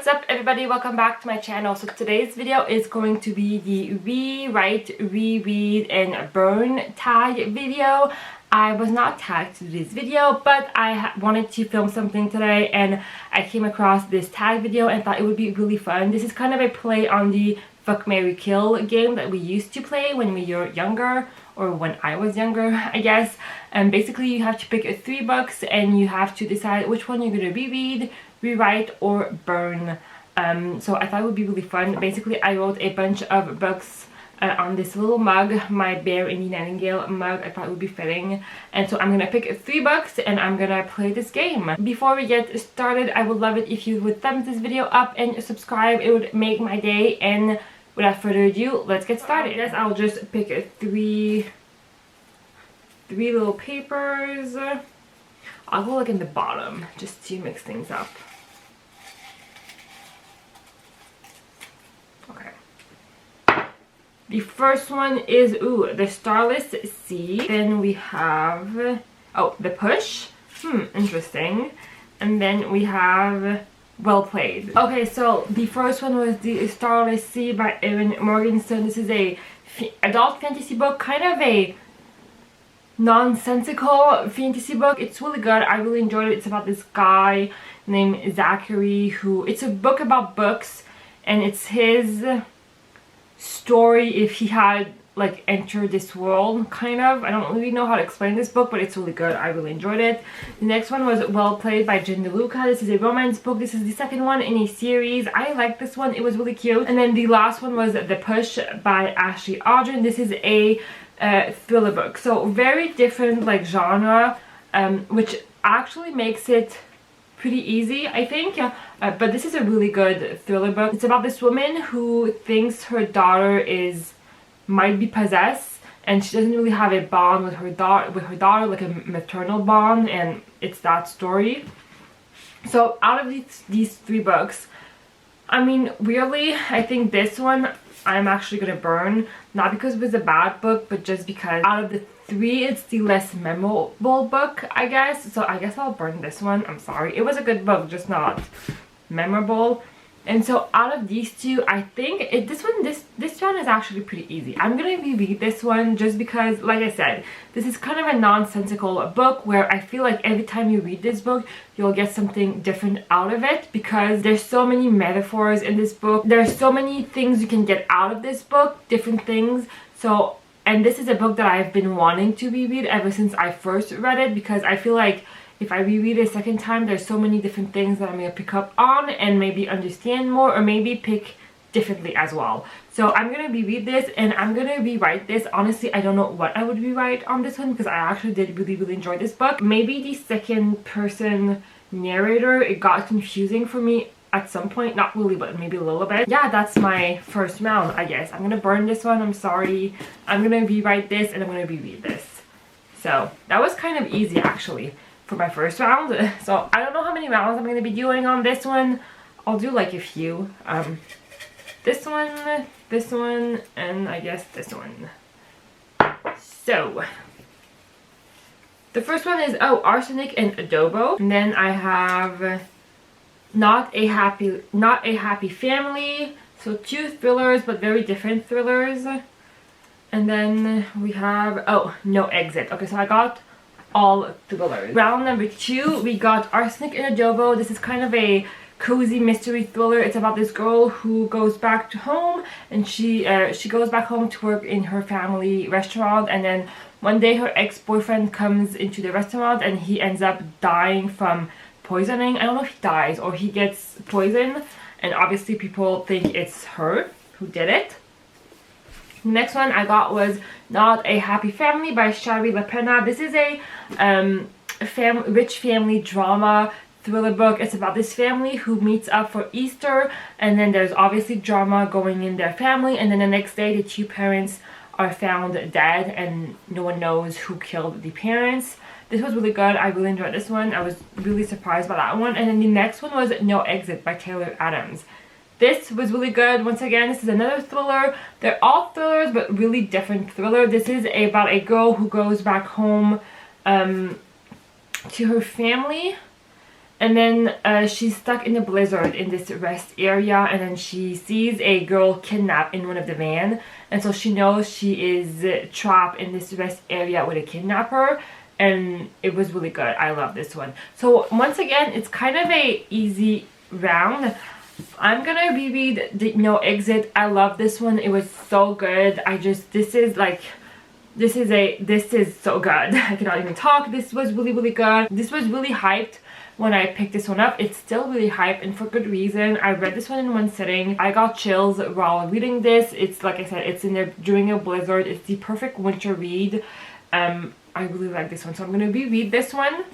What's up everybody, welcome back to my channel. So today's video is going to be the rewrite, reread and burn tag video. I was not tagged to this video, but I wanted to film something today and I came across this tag video and thought it would be really fun. This is kind of a play on the Fuck, Marry, Kill game that we used to play when we were younger, or when I was younger, I guess. And basically you have to pick 3 books and you have to decide which one you're going to reread, rewrite or burn. So I thought it would be really fun. Basically I wrote a bunch of books on this little mug, my Bear in the Nightingale mug. I thought it would be fitting, and so I'm gonna pick 3 books and I'm gonna play this game. Before we get started, I would love it if you would thumbs this video up and subscribe. It would make my day, and without further ado, let's get started. I guess I'll just pick three little papers. I'll go like in the bottom just to mix things up. The first one is, the Starless Sea. Then we have, the Push. Interesting. And then we have Well Played. Okay, so the first one was the Starless Sea by Mcwinston. This is a adult fantasy book, kind of a nonsensical fantasy book. It's really good. I really enjoyed it. It's about this guy named Zachary it's a book about books, and it's his story if he had like entered this world, kind of. I don't really know how to explain this book, but it's really good. I really enjoyed it. The next one was Well Played by Jen DeLuca. This is a romance book. This is the second one in a series. I like this one. It was really cute. And then the last one was The Push by Ashley Audrin. This is a thriller book, so very different like genre, which actually makes it pretty easy, I think. But this is a really good thriller book. It's about this woman who thinks her daughter might be possessed, and she doesn't really have a bond with her daughter, like a maternal bond, and it's that story. So out of these 3 books, I mean, weirdly, I think this one I'm actually gonna burn, not because it was a bad book, but just because out of the 3 it's the less memorable book, I guess. So I guess I'll burn this one. I'm sorry, it was a good book, just not memorable. And so out of these 2, I think this one is actually pretty easy. I'm gonna reread this one just because, like I said, this is kind of a nonsensical book where I feel like every time you read this book you'll get something different out of it, because there's so many metaphors in this book. There's so many things you can get out of this book, different things. So, and this is a book that I've been wanting to reread ever since I first read it, because I feel like if I reread it a second time, there's so many different things that I'm going to pick up on and maybe understand more, or maybe pick differently as well. So I'm going to reread this and I'm going to rewrite this. Honestly, I don't know what I would rewrite on this one, because I actually did really enjoy this book. Maybe the second person narrator, it got confusing for me at some point. Not really, but maybe a little bit. Yeah, that's my first round, I guess. I'm going to burn this one. I'm sorry. I'm going to rewrite this and I'm going to reread this. So that was kind of easy actually for my first round. So I don't know how many rounds I'm going to be doing on this one. I'll do like a few. This one, and I guess this one. So the first one is Arsenic and Adobo. And then I have Not a Happy Family. So 2 thrillers, but very different thrillers. And then we have No Exit. Okay, so I got all thrillers. Round number 2, we got Arsenic and Adobo. This is kind of a cozy mystery thriller. It's about this girl who goes back to home, and she goes back home to work in her family restaurant, and then one day her ex-boyfriend comes into the restaurant and he ends up dying from poisoning. I don't know if he dies or he gets poisoned, and obviously people think it's her who did it. The next one I got was Not a Happy Family by Lapena. This is a rich family drama thriller book. It's about this family who meets up for Easter, and then there's obviously drama going in their family, and then the next day the 2 parents are found dead and no one knows who killed the parents. This was really good. I really enjoyed this one. I was really surprised by that one. And then the next one was No Exit by Taylor Adams. This was really good. Once again, this is another thriller. They're all thrillers, but really different thriller. This is about a girl who goes back home to her family, And then she's stuck in a blizzard in this rest area, and then she sees a girl kidnapped in one of the van, and so she knows she is trapped in this rest area with a kidnapper. And it was really good. I love this one. So once again, it's kind of a easy round. I'm gonna reread the No Exit. I love this one. It was so good. This is so good. I cannot even talk. This was really good. This was really hyped when I picked this one up. It's still really hyped, and for good reason. I read this one in one sitting. I got chills while reading this. It's like I said, it's in there during a blizzard. It's the perfect winter read. I really like this one, so I'm gonna reread this one.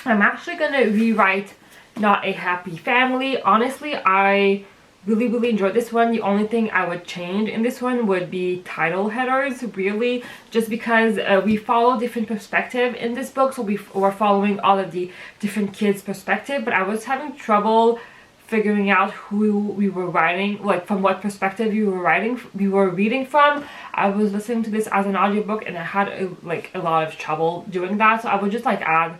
I'm actually gonna rewrite Not a Happy Family. Honestly, I really enjoyed this one. The only thing I would change in this one would be title headers, really, just because we follow different perspective in this book, so we're following all of the different kids' perspective, but I was having trouble figuring out who we were writing, like from what perspective we were reading from. I was listening to this as an audiobook, and I had a lot of trouble doing that, so I would just like add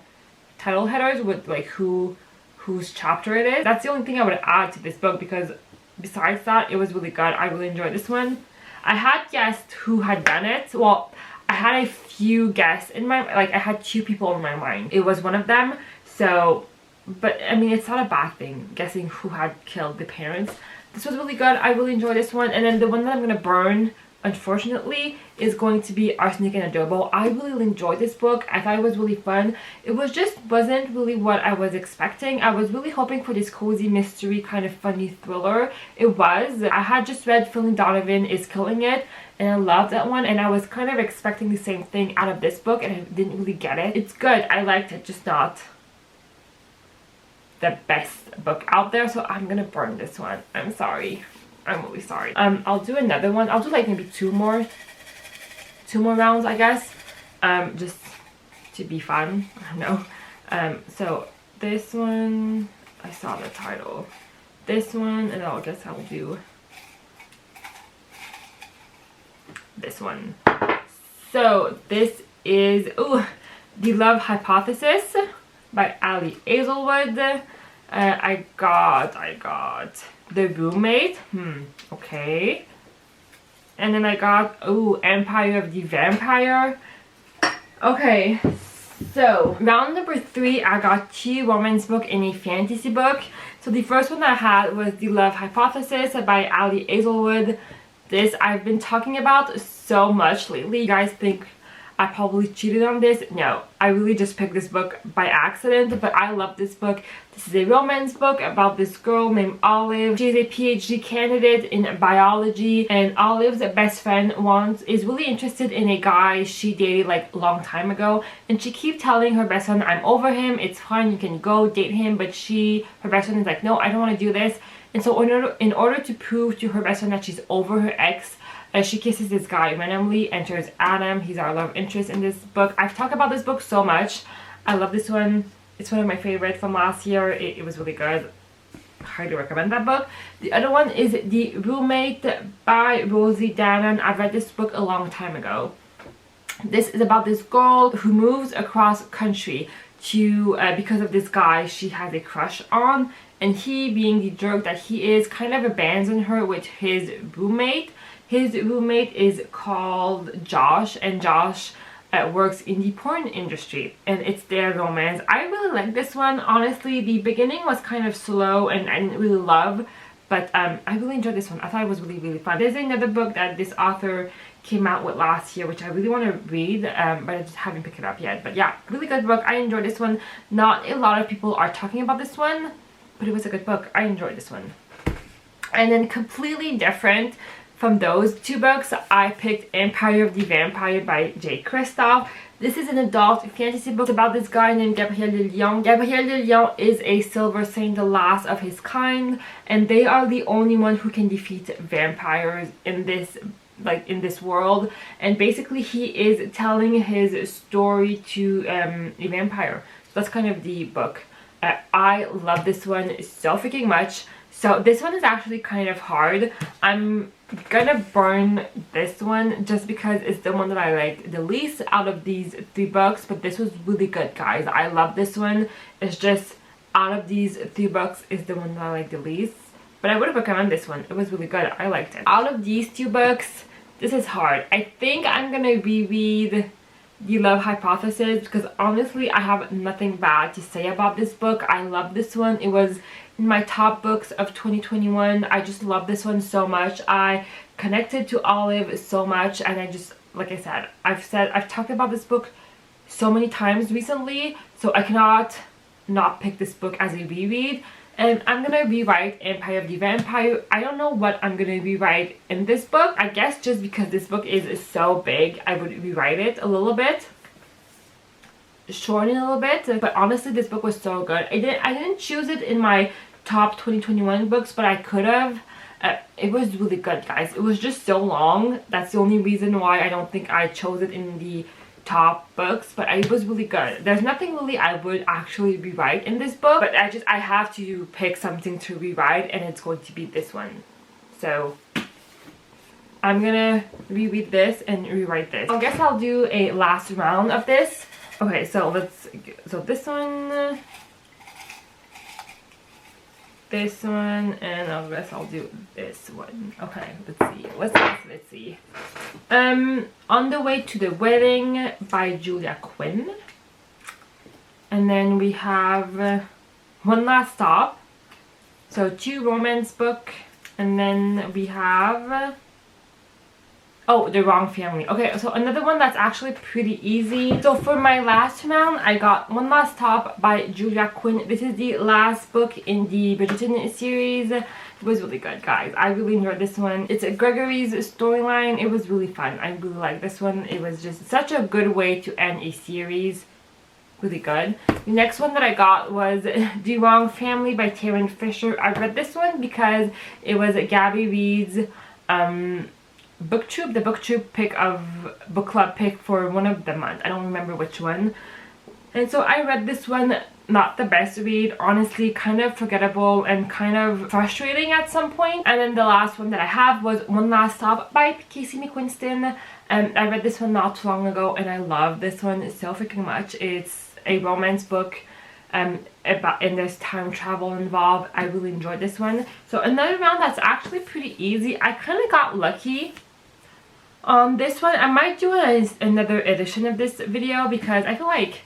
title headers with like whose chapter it is. That's the only thing I would add to this book, because besides that, it was really good. I really enjoyed this one. I had guessed who had done it. Well, I had a few guests in my, I had 2 people in my mind. It was one of them, so, but I mean, it's not a bad thing guessing who had killed the parents. This was really good. I really enjoyed this one. And then the one that I'm gonna burn, unfortunately, is going to be Arsenic and Adobo. I really enjoyed this book. I thought it was really fun. It wasn't really what I was expecting. I was really hoping for this cozy mystery kind of funny thriller. It was. I had just read Feeling Donovan is Killing It, and I loved that one, and I was kind of expecting the same thing out of this book, and I didn't really get it. It's good. I liked it, just not the best book out there, so I'm gonna burn this one. I'm sorry. I'm really sorry. I'll do another one. I'll do like maybe two more rounds, I guess, just to be fun. I don't know. So this one, I saw the title. This one, and I guess I'll do this one. So this is The Love Hypothesis by Azelwood. I got The Roommate. Okay. And then I got Empire of the Vampire. Okay, so round number 3, I got 2 romance book and a fantasy book. So the first one I had was The Love Hypothesis by Azelwood. This I've been talking about so much lately. You guys think I probably cheated on this? No, I really just picked this book by accident, but I love this book. This is a romance book about this girl named Olive. She's a PhD candidate in biology, and Olive's best friend is really interested in a guy she dated like a long time ago, and she keeps telling her best friend, I'm over him, it's fine, you can go date him, but her best friend is like, no, I don't want to do this. And so in order to prove to her best friend that she's over her ex, she kisses this guy randomly, enters Adam. He's our love interest in this book. I've talked about this book so much. I love this one. It's one of my favorites from last year. It was really good. Highly recommend that book. The other one is The Roommate by Rosie, Danon. I've read this book a long time ago. This is about this girl who moves across country to because of this guy she has a crush on, and he, being the jerk that he is, kind of abandons her with his roommate. His roommate is called Josh, and Josh works in the porn industry, and it's their romance. I really like this one. Honestly, the beginning was kind of slow and I didn't really love, but I really enjoyed this one. I thought it was really fun. There's another book that this author came out with last year, which I really want to read, but I just haven't picked it up yet. But yeah, really good book. I enjoyed this one. Not a lot of people are talking about this one, but it was a good book. I enjoyed this one. And then completely different from those 2 books, I picked Empire of the Vampire by Kristoff. This is an adult fantasy book about this guy named Gabriel Le Lion. Gabriel Le Lion is a Silver Saint, the last of his kind, and they are the only one who can defeat vampires in this world. And basically he is telling his story to a vampire. So that's kind of the book. I love this one so freaking much. So this one is actually kind of hard. I'm gonna burn this one just because it's the one that I like the least out of these 3 books, but this was really good, guys. I love this one. It's just out of these 3 books is the one that I like the least. But I would recommend this one. It was really good. I liked it. Out of these 2 books, this is hard. I think I'm gonna reread The Love Hypothesis because honestly I have nothing bad to say about this book. I love this one. It was in my top books of 2021. I just love this one so much. I connected to Olive so much, and I just, like I said, I've talked about this book so many times recently, so I cannot not pick this book as a reread. And I'm gonna rewrite Empire of the Vampire. I don't know what I'm gonna rewrite in this book. I guess just because this book is so big, I would rewrite it a little bit, shorten it a little bit. But honestly, this book was so good. I didn't choose it in my top 2021 books, but I could have. It was really good, guys. It was just so long. That's the only reason why I don't think I chose it in the top books, but it was really good. There's nothing really I would actually rewrite in this book, but I have to pick something to rewrite, and it's going to be this one. So I'm gonna reread this and rewrite this. I guess I'll do a last round of this. Okay, so this one, and I guess I'll do this one. Okay, let's see. Let's see. On the Way to the Wedding by Julia Quinn. And then we have One Last Stop. So 2 romance book. And then we have oh, The Wrong Family. Okay, so another one that's actually pretty easy. So for my last round, I got One Last Stop by Julia Quinn. This is the last book in the Bridgerton series. It was really good, guys. I really enjoyed this one. It's a Gregory's storyline. It was really fun. I really liked this one. It was just such a good way to end a series. Really good. The next one that I got was The Wrong Family by Taryn Fisher. I read this one because it was Gabby Reed's book club pick for one of the month. I don't remember which one. And so I read this one. Not the best read, honestly, kind of forgettable and kind of frustrating at some point. And then the last one that I have was One Last Stop by Casey Mcwinston. And I read this one not too long ago, and I love this one so freaking much. It's a romance book and there's time travel involved. I really enjoyed this one. So another round that's actually pretty easy. I kind of got lucky on this one. I might do another edition of this video because I feel like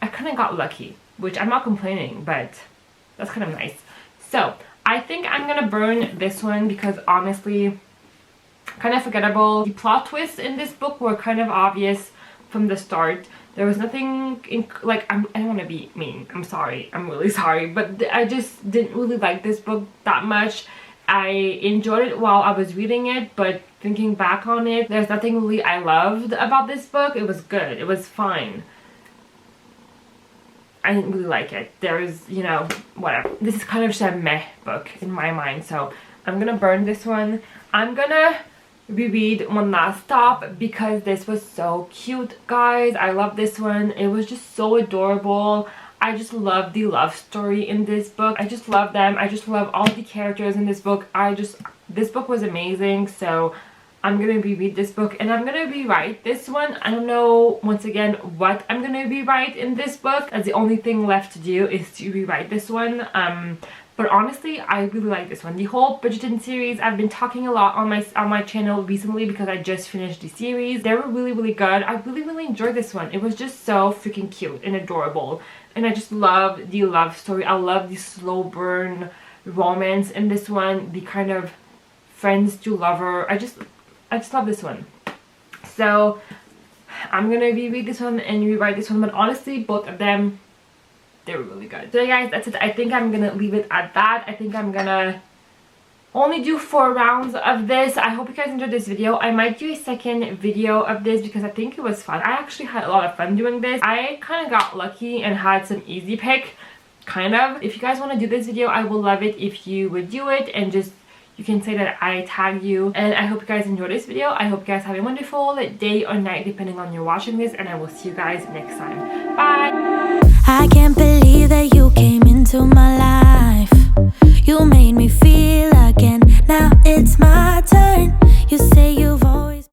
I kind of got lucky, which I'm not complaining, but that's kind of nice. So I think I'm gonna burn this one because honestly, kind of forgettable. The plot twists in this book were kind of obvious from the start. There was nothing I don't want to be mean. I'm sorry. I'm really sorry, but I just didn't really like this book that much. I enjoyed it while I was reading it, but thinking back on it, there's nothing really I loved about this book. It was good. It was fine. I didn't really like it. There's, you know, whatever. This is kind of just a meh book in my mind, so I'm gonna burn this one. I'm gonna reread One Last Stop because this was so cute, guys. I love this one. It was just so adorable. I just love the love story in this book. I just love them. I just love all the characters in this book. This book was amazing, so I'm gonna reread this book and I'm gonna rewrite this one. I don't know, once again, what I'm gonna rewrite in this book. That's the only thing left to do is to rewrite this one. But honestly, I really like this one. The whole Bridgerton series, I've been talking a lot on my channel recently because I just finished the series. They were really good. I really enjoyed this one. It was just so freaking cute and adorable. And I just love the love story. I love the slow burn romance in this one. The kind of friends to lover. I just love this one. So I'm gonna reread this one and rewrite this one. But honestly, both of them, they were really good. So yeah, guys, that's it. I think I'm gonna leave it at that. I think I'm gonna only do 4 rounds of this. I hope you guys enjoyed this video. I might do a second video of this because I think it was fun. I actually had a lot of fun doing this. I kind of got lucky and had some easy pick, kind of. If you guys want to do this video, I will love it if you would do it and just, you can say that I tagged you. And I hope you guys enjoyed this video. I hope you guys have a wonderful day or night depending on you're watching this, and I will see you guys next time. Bye! I can't believe that you came into my life. You made me feel again. Now it's my turn. You say you've